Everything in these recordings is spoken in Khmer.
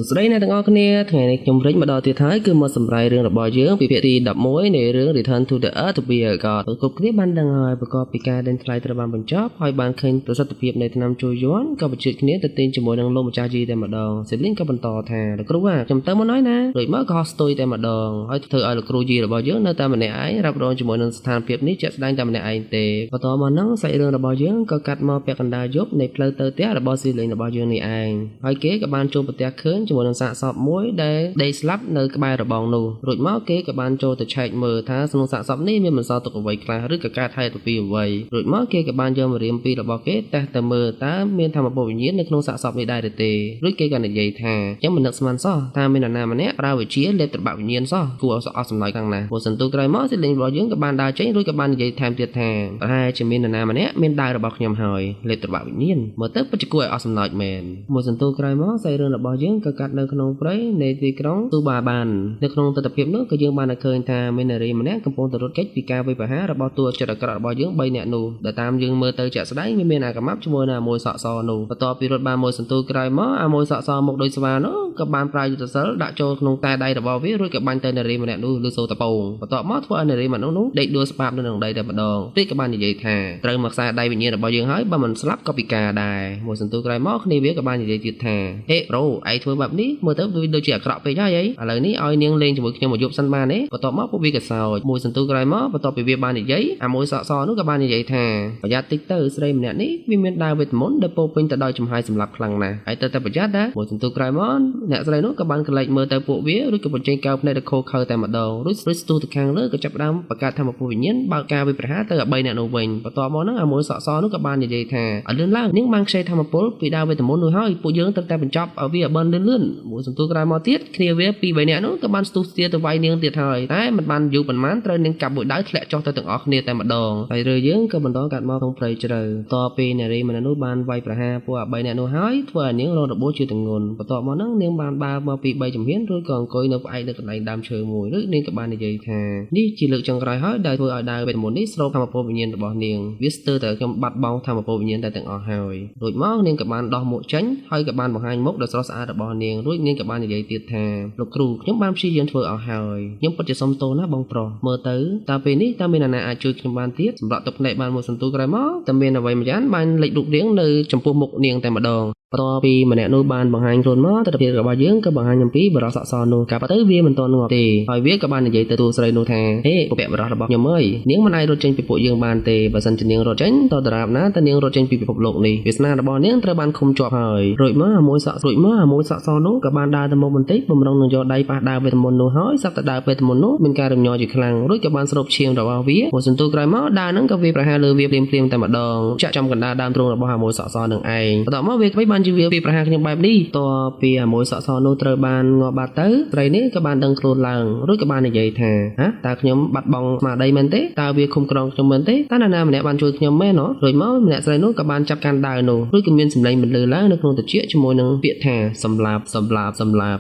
ស្ដីអ្នកទាំងអស់គ្នាថ្ងៃនេះខ្ញុំរិចមកដល់ទៀតហើយគឺមកសម្រាយរឿងរបស់យើងពីភាគទី11នៃរឿង Return to the Earth to be a God គ្រប់គ្នាបានដឹងហើយប្រកបពីការដេញថ្លៃត្រូវបានបញ្ចប់ហើយបានឃើញប្រសិទ្ធភាពនៃថ្នាំជួយយន់ក៏បញ្ជាគ្នាទៅទិញជាមួយនឹងលោកម្ចាស់ជីតែម្ដងសិបលីងក៏បន្តថាលោកគ្រូខ្ញុំទៅមកហើយណារួចមកក៏ហោះស្ទុយតែម្ដងហើយធ្វើឲ្យលោកគ្រូជីរបស់យើងនៅតែម្នាក់ឯងរ៉ាប់រងជាមួយនឹងស្ថានភាពនេះជាក់ស្ដែងតែម្នាក់ឯងទេបន្តមកហ្នឹងសាច់រឿងរបស់យើងក៏កាត់មកពាក់កណ្ដាលយប់នៃផ្លូវទៅផ្ទះរបស់ស៊ីលីងរបស់យើងនេះឯងហើយគេក៏បានចូលប្រទះឃើញជាមួយនឹងសាកសពមួយដែលដេកស្លាប់នៅក្បែររបងនោះរួចមកគេក៏បានចូលទៅឆែកមើលថាក្នុងសាកសពនេះមានបន្សល់ទុកអ្វីខ្លះឬក៏កើតហេតុពីអ្វីរួចមកគេក៏បានយកមករៀមពីរបស់គេតេស្តទៅមើលតើមានធម្មពលវិញ្ញាណនៅក្នុងសាកសពនេះដែរឬទេរួចគេក៏និយាយថាខ្ញុំមិននឹកស្មានសោះថាមាននរណាម្នាក់ប្រើវិជាលេបត្របាក់វិញ្ញាណសោះគួរឲ្យអស់សំណើចខ្លាំងណាស់ព្រោះសន្ទុះក្រោយមកសិលេងរបស់យើងក៏បានដើរចេញរួចក៏បាននិយាយថែមទៀតថាប្រហែលជាមាននរណាម្នាក់មានដៅរបស់ខ្ញុំហើយលេបត្របាក់វិញ្ញាណមើលទៅពិតជាគួរឲ្យអស់សំណើចមែនមួយសន្ទុះក្រោយមកសាច់រឿងរបស់យើងក៏កាត់នៅក្នុងព្រៃនៃទីក្រុងទូបាបាននៅក្នុងទស្សនវិជ្ជានោះក៏យើងបានឃើញថាមាននារីម្នាក់កំពុងតែរត់គេចពីការវាយប្រហាររបស់តួចិត្តអាក្រក់របស់យើង3នាក់នោះដែលតាមយើងមើលទៅជាក់ស្ដែងមានអាកម្មជាមួយនឹងមួយសក់សនោះបន្ទាប់ពីរត់បានមួយសន្ទុះក្រោយមកអាមួយសក់សមកដោយស្វានោះក៏បានប្រើយុទ្ធសាស្ត្រដាក់ចូលក្នុងតែដៃរបស់វារួចក៏បាញ់ទៅនារីម្នាក់នោះលើសូតពងបន្ទាប់មកធ្វើឲ្យនារីម្នាក់នោះដេកដួលស្បាប់នៅក្នុងដីតែម្ដងពេកក៏បាននិយាយថាត្រូវមកខ្សែដៃវិញ្ញាណរបស់យើងហើយបើមិនស្លាប់ក៏ពិការដែរមួយសន្ទុះក្រោយមកគ្នាវាក៏បាននិយាយទៀតថាហេប្រូឯងធ្វើបែបនេះមើលទៅដូចជាអាក្រក់ពេកហើយឥឡូវនេះឲ្យនាងលេងជាមួយខ្ញុំមួយយប់សិនបានទេបន្ទាប់មកពួកវាក៏សើចមួយសន្ទុះក្រោយមកបន្ទាប់ពីវាបាននិយាយអាមួយសក់សនោះក៏បាននិយាយថាប្រយ័ត្នតិចទៅស្រីម្នាក់នេះវាមានដាវវេទមន្តដែលពោពេញទៅដោយចំហាយសម្លាប់ខ្លាំងណាស់ហើយទៅតែប្រយ័ត្នណាមួយសន្ទុះក្រោយមកអ្នកស្រីនោះក៏បានកលែកមើលទៅពួកវារួចក៏បញ្ចេញកៅភ្នែកទៅខោខើតែម្ដងរួចស្ទុះទៅខាងលើក៏ចាប់ផ្ដើមបង្កើតធម្មពលវិញ្ញាណបើកការវាយប្រហារទៅឲ្យ3អ្នកនោះវិញបន្ទាប់មកហ្នឹងអាមួយសក់សនោះក៏បាននិយាយថាឲ្យលឿនឡើងនាងបានខ្ចីធម្មពលពីដាវវេទមន្តនោះហើយពួកយើងត្រូវតែបញ្ចប់ឲ្យវាឲ្យបានលឿនមួយសន្ទុះក្រោយមកទៀតគ្នាវា2 3នាក់នោះក៏បានស្ទុះស្ទាទៅវាយនាងទៀតហើយតែមិនបានយូរប៉ុន្មានត្រូវនាងកាប់មួយដៅធ្លាក់ចុះទៅទាំងអស់គ្នាតែម្ដងហើយរឿងយើងក៏បន្តកាត់មកក្នុងព្រៃជ្រៅតពីនារីម្នាក់នោះបានវាយប្រហារពួក3នាក់នោះហើយធ្វើឲ្យនាងរងរបួសជាទម្ងន់បន្ទាប់មកហ្នឹងនាងបានដើរមកពី3ជំហានរួចក៏អង្គុយនៅផ្អែកនៅកន្លែងដើមឈើមួយរួចនាងក៏បាននិយាយថានេះជាលើកចុងក្រោយហើយដែលធ្វើឲ្យដាវវេទមន្តនេះស្រូបធម្មពលវិញ្ញាណរបស់នាងវាស្ទើរតែខ្ញុំបាត់បង់ធម្មពលវិញ្ញាណតែទាំងអស់ហើយរួចមកនាងក៏បានដោះមុខចេញហើយក៏បានបង្ហាញមុខដ៏ស្រស់ស្អាតរបស់នាងរួចនាងក៏បាននិយាយទៀតថាលោកគ្រូខ្ញុំបានព្យាយាមធ្វើអស់ហើយខ្ញុំពិតជាសុំទោសណាបងប្រុសមើលទៅតើពេលនេះតើមាននរណាអាចជួយខ្ញុំបានទៀតសម្រាប់ទឹកភ្នែកបានមួយសន្ទុះក្រោយមកតើមានអ្វីម្យ៉ាងបានលេចរូបរាងនៅចំពោះមុខនាងតែម្ដងបន្ទាប់ពីម្នាក់នោះបានបង្ហាញខ្លួនមកទស្សនវិជ្ជារបស់យើងក៏បង្ហាញអំពីបរិស័កសនោះកាលទៅវាមិនទាន់ងាប់ទេហើយវាក៏បាននិយាយទៅទូស្រីនោះថាហេពពកបរិសរបស់ខ្ញុំអើយនាងមិនអាចរត់ចេញពីពួកយើងបានទេបើសិនជានាងរត់ចេញតដរាបណាតើនាងរត់ចេញពីពិភពលោកនេះវាសនារបស់នាងត្រូវបានឃុំជាប់ហើយរួចមកអាមួយសក់សនោះក៏បានដើរទៅមុខបន្តិចបំរុងនឹងយកដៃប៉ះដើរវេទមន្តនោះហើយសត្វតដើរវេទមន្តនោះមានការរំញ័រជាខ្លាំងរួចក៏បានស្រូបឈាមរបស់វាមួយសន្ទុះក្រោយមកដើរនឹងក៏វាប្រហារលើវាភ្លាមតែម្ដងចាក់ចំកណ្ដាលដើមទ្រូងរបស់អាមួយសក់សនឹងឯងបន្ទាប់មកវាបានជាវាប្រហារខ្ញុំបែបនេះតពីអាមួយសក់សនោះត្រូវបានងាប់បាត់ទៅស្រីនេះក៏បានដឹងខ្លួនឡើងរួចក៏បាននិយាយថាតើខ្ញុំបាត់បង់ស្មារតីមែនទេតើវាឃុំក្រងខ្ញុំមែនទេតើនរណាម្នាក់បានជួយខ្ញុំមែនរួចមកម្នាក់ស្រីនោះក៏បានចាប់កាន់ដាវនោះរួចក៏មានសម្លេងបន្លឺឡើងនៅក្នុងត្រចៀកជាមួយនឹងពាក្យថាសម្លាប់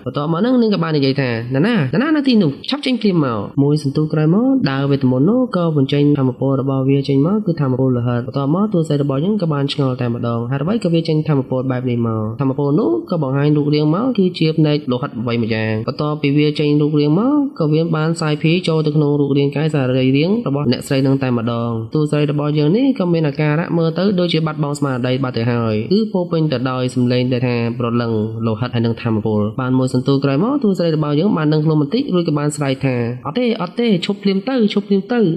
បន្ទាប់មកហ្នឹងនឹងក៏បាននិយាយថាណានៅទីនោះឆាប់ចេញភ្លាមមកមួយសន្ទុះក្រោយមកដាវវេទមន្តនោះក៏បញ្ចេញធម្មពលរបស់វាចេញមកគឺធម្មពលលហិតបន្ទាប់មកតួស្រីរបស់យើងក៏បានឆ្ងល់តែម្ដងហើយអ្វីក៏វាចេញធម្មពលបែបនេះមកធម្មពលនោះក៏បង្ហាញរូបរាងមកគឺជាផ្នែកលោហិតអ្វីម្យ៉ាងបន្ទាប់ពីវាចេញរូបរាងមកក៏វាបានសាយភាយចូលទៅក្នុងរូបរាងកាយសារីរាង្គរបស់អ្នកស្រីនឹងតែម្ដងតួស្រីរបស់យើងនេះក៏មានអាការៈមើលទៅដូចជាបាត់បង់ស្មារតីបាត់ទៅហើយគឺពោពេញទៅដោយសម្លេងដែលថាប្រលឹងលោហិតហើយនឹងធម្មពលបានមួយសន្ទុះក្រោយមកតួស្រីរបស់យើងបានដឹងខ្លួនបន្តិចរួចក៏បានស្រែកថាអត់ទេឈប់ភ្លាមទៅ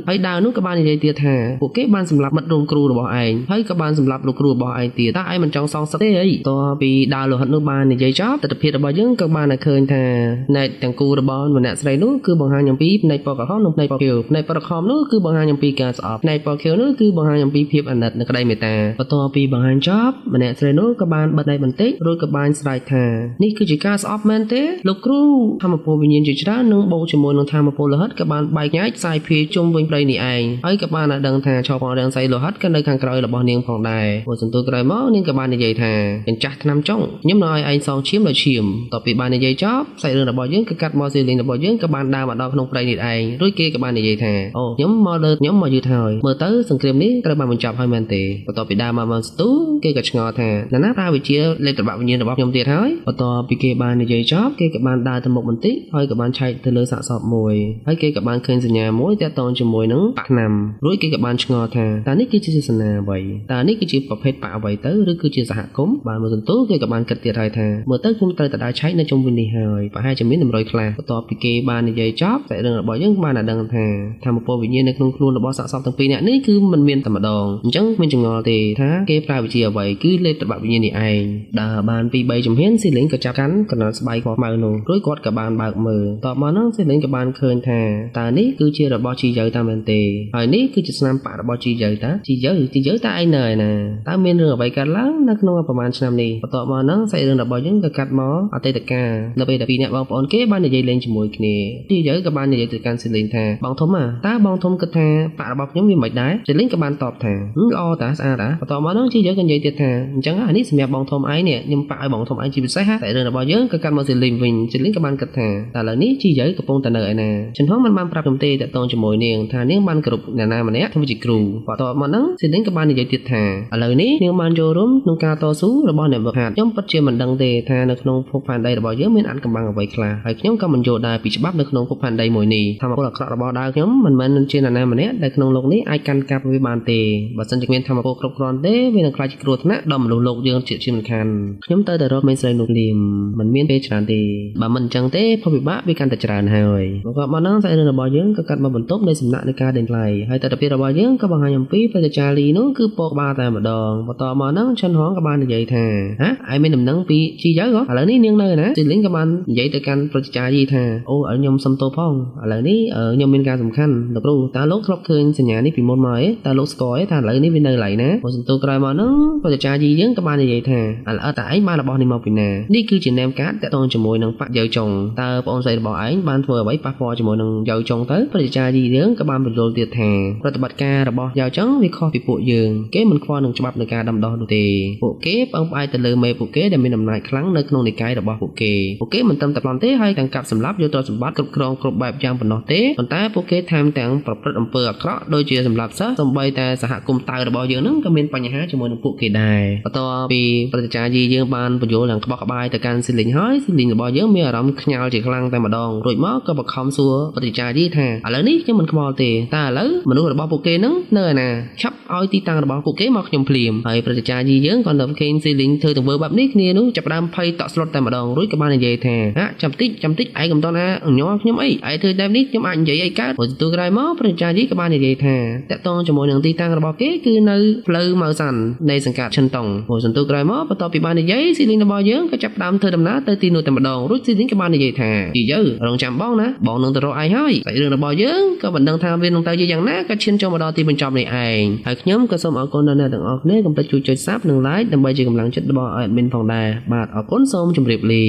ហើយដាវនោះក៏បាននិយាយទៀតថាពួកគេបានសម្លាប់មិត្តរួមគ្រូរបស់ឯងហើយក៏បានសម្លាប់លោកគ្រូរបស់ឯងទៀតតើឯងមិនចង់សងសឹកទេអីតពីដាវលោហិតនោះបាននិយាយចប់ទស្សនវិជ្ជារបស់យើងក៏បានឃើញថាផ្នែកទាំងគូរបស់ម្នាក់ស្រីនោះគឺបង្ហាញអំពីផ្នែកពណ៌ក្រហមនិងផ្នែកពណ៌ខៀវផ្នែកពណ៌ក្រហមនោះគឺបង្ហាញអំពីការស្អប់ផ្នែកពណ៌ខៀវនោះគឺបង្ហាញអំពីភាពអាណិតនិងក្តីមេត្តាបន្ទាប់ពីបង្ហាញចប់ម្នាក់ស្រីនោះក៏បានបិទដៃបន្តិចរួចក៏បានស្រែកថានេះគឺជាការស្អប់មែនទេលោកគ្រូធម្មពលវិញ្ញាណជាច្រើននឹងបូកជាមួយនឹងធម្មពលលោហិតក៏បានបែកញែកផ្សាយភាយជុំវិញព្រៃនេះឯងហើយក៏បានដឹងថាឆោផងរាំងសៃលោហិតក៏នៅខាងក្រោយរបស់នាងផងដែរមួយសន្ទុះក្រោយមកនាងក៏បាននិយាយថា កញ្ចាស់ថ្នាំចុងខ្ញុំនៅឲ្យឯងសងឈាមដោយឈាមតទៅពីបាននិយាយចប់សាច់រឿងរបស់យើងគឺកាត់មកស៊ីលីងរបស់យើងក៏បានដើរមកដល់ក្នុងព្រៃនេះឯងរួចគេក៏បាននិយាយថាអូខ្ញុំមកលើខ្ញុំមកយឺតហើយមើលទៅសង្គ្រាមនេះត្រូវបានបញ្ចប់ហើយមែនទេបន្ទាប់ពីដើរមកស្ទូគេក៏ឆ្ងល់ថាណាប្រើវិជាលេបត្របាក់វិញ្ញាណរបស់ខ្ញុំទៀតហើយបន្ទាប់ពីគេបាននិយាយចប់គេក៏បានដើរទៅមុខបន្តិចហើយក៏បានឆែកទៅលើសាកសពមួយហើយគេក៏បានឃើញសញ្ញាមួយទាក់ទងជាមួយនឹងបាក់ថ្នាំរួចគេក៏បានឆ្ងល់ថាតើនេះគឺជាសាសនាអ្វីតើនេះគឺជាប្រភេទបាក់អ្វីទៅឬគឺជាសហគមន៍បានមកសន្ទុះគេក៏បានគិតទៀតហើយថាមើលទៅខ្ញុំត្រូវតែដើរឆែកនៅជុំវិញនេះហើយប្រហែលជាមានតម្រុយខ្លះបន្ទាប់ពីគេបាននិយាយចប់តែរឿងរបស់យើងបានដឹងថាធម្មពលវិញ្ញាណនៅក្នុងខ្លួនរបស់សាកសពទាំងពីរនាក់នេះគឺមិនមានតែម្ដងអញ្ចឹងមានចងល់ទេថាគេប្រើវិជាអ្វីគឺលេបត្របាក់វិញ្ញាណនេះឯងដើរបានពី3ជំហានស៊ីលីងក៏ចាប់កាន់កណ្ដាលស្បែកខ្មៅនោះរួចគាត់ក៏បានបើកមើលតបមកនោះស៊ីលីងក៏បានឃើញថាតើនេះគឺជារបស់ជីយើតាមមែនទេហើយនេះគឺជាស្នាមប៉ាក់របស់ជីយើតាជីយើតើឯងនៅឯណាតើមានរឿងអ្វីកើតឡើងនៅក្នុងប្រហែលឆ្នាំនេះបន្ទាប់មកនោះសាច់រឿងរបស់យើងក៏កាត់មកអតីតកាលនៅពេលដែលពីរអ្នកបងប្អូនគេបាននិយាយលេងជាមួយគ្នាជីយើក៏បាននិយាយទៅកាន់ស៊ីលីងថាបងធំតើបងធំគិតថាប៉ាក់របស់ខ្ញុំវាមិនដែរស៊ីលីងក៏បានតបថាល្អតាស្អាតតាបន្ទាប់មកនោះជីយើក៏និយាយទៀតថាអញ្ចឹងអានេះសម្រាប់បងធំឯងនេះខ្ញុំប៉ាក់ឲ្យបងធំឯងជាពិសេសតែរឿងរបស់យើងក៏កាត់មកស៊ីលីងវិញស៊ីលីងក៏បានគិតថាតើឥឡូវនេះជីយើកំពុងតែនៅឯណាចំហមិនបានប្រាប់ខ្ញុំទេតកតងជាមួយនាងថានាងបានគ្រប់អ្នកណាម្នាក់ធ្វើជាគ្រូបន្ទាប់មកនោះស៊ីលីងក៏បាននិយាយទៀតថាឥឡូវនេះនាងបានចូលរួមក្នុងការតស៊ូរបស់អ្នកវឹកហាត់ខ្ញុំពិតជាមិនដឹងទេថានៅក្នុងភពផែនដីរបស់យើងមានអាថ៌កំបាំងអ្វីខ្លះហើយខ្ញុំក៏មិនយល់ដែរពីច្បាប់នៅក្នុងភពផែនដីមួយនេះធម្មពលអាក្រក់របស់ដាវខ្ញុំមិនមែនជាអ្នកណាម្នាក់ដែលក្នុងលោកនេះអាចកាន់កាប់វាបានទេបើសិនជាមានធម្មពលគ្រប់គ្រាន់ទេវានឹងក្លាយជាគ្រោះថ្នាក់ដល់មនុស្សលោកយើងជាមិនខានខ្ញុំទៅតែរកមេស្រីនោះលៀមមិនមានពេលច្រើនទេបើមិនអញ្ចឹងទេផលវិបាកវាកាន់តែច្រើនហើយបន្ទាប់មកនោះសាច់រឿងរបស់យើងក៏កាត់មកបន្ទប់នៃសំណាក់នៃការដេញថ្លៃហើយតទៅពីរបស់យើងក៏បង្ហាញអំពីព្រះចាលីនោះគឺពកក្បាលតែម្ដងបន្ទាប់មកនោះឆិនហងក៏បាននិយាយថាឯងមានដំណឹងពីជីយើឥឡូវនេះនាងនៅណាស៊ីលីងក៏បាននិយាយទៅកាន់ព្រះចាលីថាអូឲ្យខ្ញុំសុំទោសផងឥឡូវនេះខ្ញុំមានការសំខាន់លោកគ្រូតើលោកធ្លាប់ឃើញសញ្ញានេះពីមុនមកទេតើលោកស្គាល់ទេថាឥឡូវនេះវានៅកន្លែងណាបើសន្ទុះក្រោយមកនោះព្រះចាលីយើងក៏បាននិយាយថាឥឡូវតើឯងបានរបស់នេះមកពីណានេះគឺជាណែមកាតតកតងជាមួយនឹងប៉ាក់យើចុងតើបងស្រីរបស់ឯងបានធ្វើអ្វីប៉ះពាល់ជាមួយនឹងយើចុងទៅព្រះចាលីយើងក៏បានបញ្យល់ទៀតថាប្រតិបត្តិការរបស់យើចុងវាខុសពីពួកយើងគេមិនខ្វល់នឹងច្បាប់នៃការដាំដុះនោះទេពួកគេពឹងផ្អែកទៅលើមេពួកគេដែលមានអំណាចខ្លាំងនៅក្នុងនិកាយរបស់ពួកគេមិនត្រឹមតែប្លន់ទេហើយទាំងកាប់សម្លាប់យកទ្រព្យសម្បត្តិគ្រប់គ្រងគ្រប់បែបយ៉ាងប៉ុណ្ណោះទេប៉ុន្តែពួកគេថែមទាំងប្រព្រឹត្តអំពើអាក្រក់ដូចជាសម្លាប់សិស្សសូម្បីតែសហគមន៍តៅរបស់យើងនឹងក៏មានបញ្ហាជាមួយនឹងពួកគេដែរបន្ទាប់ពីប្រតិចារ្យយើងបានបញ្យល់យ៉ាងក្បោះក្បាយទៅកាន់ស៊ីលីងហើយស៊ីលីងរបស់យើងមានអារម្មណ៍ខ្ញាល់ជាខ្លាំងតែម្ដងរួចមកក៏បខំសួរប្រតិចារ្យថាឥឡូវនេះខ្ញុំមិនខ្វល់ទេតើឥឡូវមនុស្សរបស់ពួកគេនឹងនៅឯណាឆាប់ឲ្យទីតាំងរបស់ពួកគេមកខ្ញុំភ្លាមហើយប្រតិចារ្យយើងក៏នៅឃើញស៊ីលីងធ្វើទង្វើបែបនេះគ្នានោះចាប់ផ្ដើមភ័យតក់ស្លុតតែម្ដងរួចក៏បាននិយាយថាចាំតិចឯងកំតនញ័រខ្ញុំអីឯងធ្វើបែបនេះខ្ញុំអាចនិយាយអីកើតព្រោះទូក្រោយមកប្រតិចារ្យក៏បាននិយាយថាតកតងជាមួយនឹងទីតាំងរបស់គេគឺនៅផ្លូវម៉ៅសាន់នៃសង្កាត់ឈិនតុងព្រោះសន្ទុះក្រោយមកបន្ទាប់ពីបាននិយាយស៊ីលីងរបស់យើងក៏ចាប់ផ្ដើមធ្វើដំណើរទៅទីនោះតែម្ដងរួចស៊ីលីងក៏បាននិយាយថាជីយើរងចាំបងណាបងនឹងទៅរកឯងហើយសាច់រឿងរបស់យើងក៏មិនដឹងថាវានឹងទៅជាយ៉ាងណាក៏ឈានចូលមកដល់ទីបញ្ចប់នេះឯងហើយខ្ញុំក៏សូមអរគុណដល់អ្នកទាំងអស់គ្នាកុំភ្លេចជួយចុច Subscribe និង Like ដើម្បីជាកម្លាំងចិត្តរបស់ Admin ផងដែរបាទអរគុណសូមជម្រាបលា